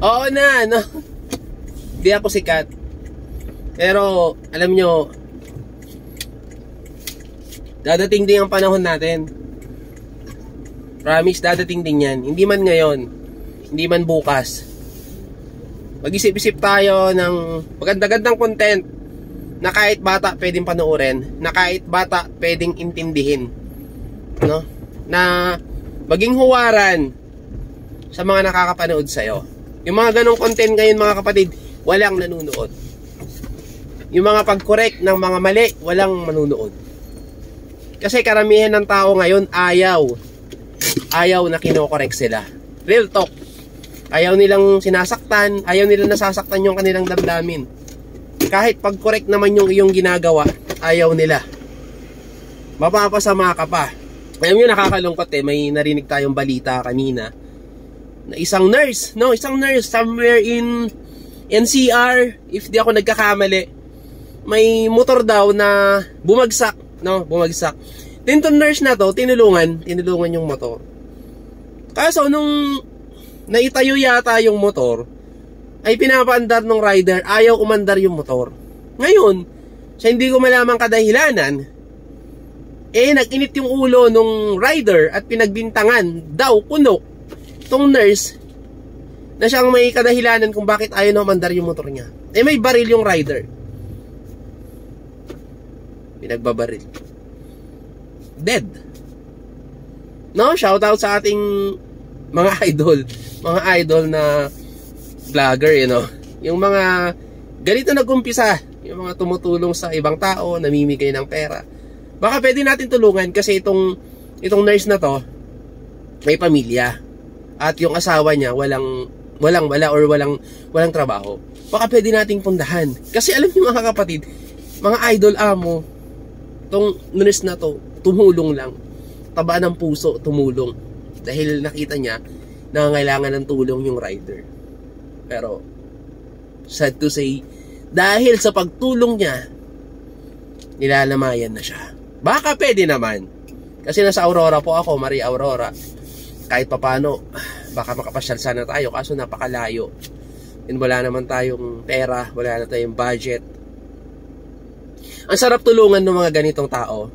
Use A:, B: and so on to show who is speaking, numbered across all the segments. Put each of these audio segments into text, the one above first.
A: Oo na, no? Hindi ako sikat. Pero, alam nyo, dadating din ang panahon natin. Promise, dadating din yan. Hindi man ngayon, hindi man bukas. Mag-isip-isip tayo ng maganda-gandang content na kahit bata pwedeng panoorin, na kahit bata pwedeng intindihin, no? Na maging huwaran sa mga nakakapanood sa'yo. Yung mga ganong content ngayon, mga kapatid, walang nanunood. Yung mga pag-correct ng mga mali, walang manunood. Kasi karamihan ng tao ngayon ayaw na kinokorek sila. Real talk. Ayaw nilang sinasaktan, ayaw nilang nasasaktan yung kanilang damdamin. Kahit pag-correct naman yung iyong ginagawa, ayaw nila. Mapapasama ka pa. Alam nyo, nakakalungkot may narinig tayong balita kanina na isang nurse somewhere in NCR, if di ako nagkakamali, may motor daw na bumagsak. Tinton nurse na to, tinulungan yung motor. Kaso nung naitayo yata yung motor, ay pinapaandar ng rider, ayaw umandar yung motor. Ngayon, sa hindi ko malamang kadahilanan, nag-init yung ulo nung rider at pinagbintangan daw kuno tong nurse na siyang may kadahilanan kung bakit ayaw na umandar yung motor niya. May baril yung rider. Pinagbabaril. Dead. No, shout out sa ating mga idol na vlogger, yung mga ganito nag-umpisa, yung mga tumutulong sa ibang tao, namimigay ng pera. Baka pwede natin tulungan kasi itong nurse na to may pamilya at yung asawa niya walang trabaho. Baka pwede nating pundahan. Kasi alam niyo mga kapatid, mga idol amo, itong nurse na to tumulong lang. Taba ng puso, tumulong. Dahil nakita niya nangangailangan ng tulong yung rider. Pero, sad to say, dahil sa pagtulong niya, nilalamayan na siya. Baka pwede naman. Kasi nasa Aurora po ako, Maria Aurora. Kahit papano, baka makapasyal sana tayo, kaso napakalayo. And wala naman tayong pera, wala na tayong budget. Ang sarap tulungan ng mga ganitong tao.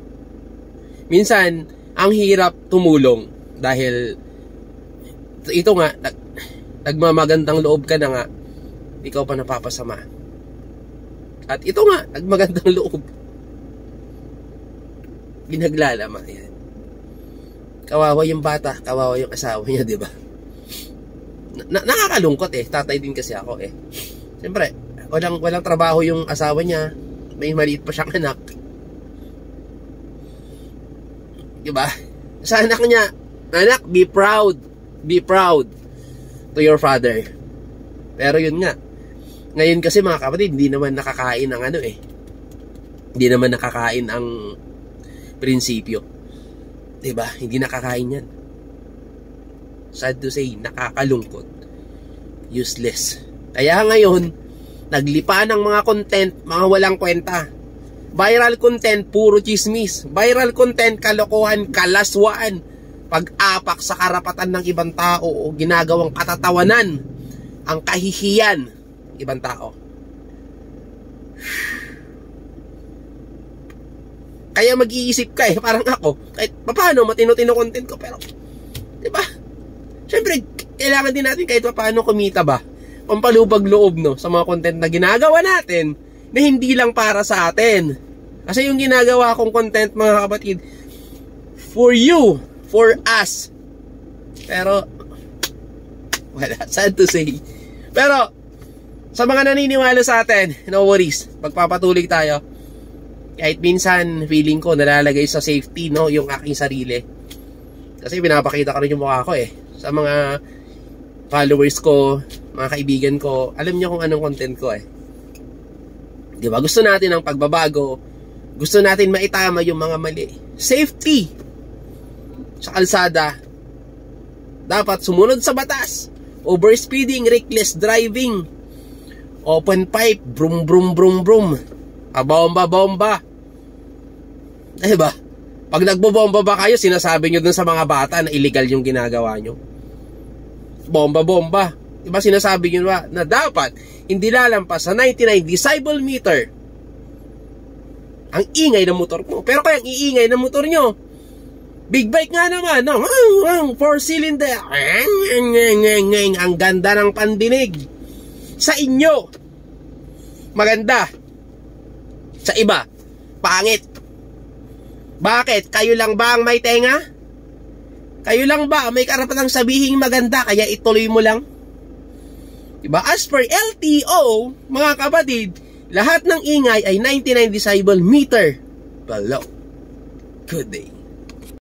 A: Minsan, ang hirap tumulong dahil ito nga, nagmamagandang loob ka na nga, ikaw pa napapasama. At ito nga, nagmagandang loob, binaglalama. Yan. Kawawa yung bata, kawawa yung asawa niya, di ba? Nakakalungkot tatay din kasi ako Siyempre, walang trabaho yung asawa niya, may maliit pa siyang anak. Diba? Sa anak niya, anak, be proud to your father. Pero yun nga, ngayon kasi mga kapatid, hindi naman nakakain ang hindi naman nakakain ang prinsipyo. Diba? Hindi nakakain yan. Sad to say, nakakalungkot. Useless. Kaya ngayon, naglipa ng mga content, mga walang kwenta. Viral content, puro chismis. Viral content, kalokohan, kalaswaan, pag-apak sa karapatan ng ibang tao o ginagawang katatawanan, ang kahihiyan ng ibang tao. Kaya mag-iisip ka parang ako, kahit paano matino-tino content ko, pero, diba? Siyempre, kailangan din natin kahit paano kumita ba? Pampalubag loob, sa mga content na ginagawa natin, na hindi lang para sa atin. Kasi yung ginagawa kong content, mga kapatid, for you, for us. Pero, wala, sad to say. Pero, sa mga naniniwala sa atin, no worries, magpapatuloy tayo. Kahit minsan, feeling ko, nalalagay sa safety, yung aking sarili. Kasi pinapakita ko rin yung mukha ko sa mga followers ko, mga kaibigan ko, alam niyo kung anong content ko Diba? Gusto natin ng pagbabago. Gusto natin maitama yung mga mali. Safety sa kalsada. Dapat sumunod sa batas. Overspeeding, reckless driving, open pipe, brum brum brum brum, bomba bomba. Diba? Pag nagbobomba ba kayo, sinasabi nyo dun sa mga bata na illegal yung ginagawa nyo. Bomba bomba. Diba sinasabi nyo ba na dapat hindi lalampas sa 99 decibel meter ang ingay ng motor mo. Pero kaya ang iingay ng motor nyo, big bike nga naman, no? 4-cylinder. Ang ganda ng pandinig. Sa inyo, maganda. Sa iba, pangit. Bakit? Kayo lang ba ang may tenga? Kayo lang ba may karapatang sabihing maganda kaya ituloy mo lang? Diba? As per LTO, mga kapatid, lahat ng ingay ay 99 decibel meter below. Good day.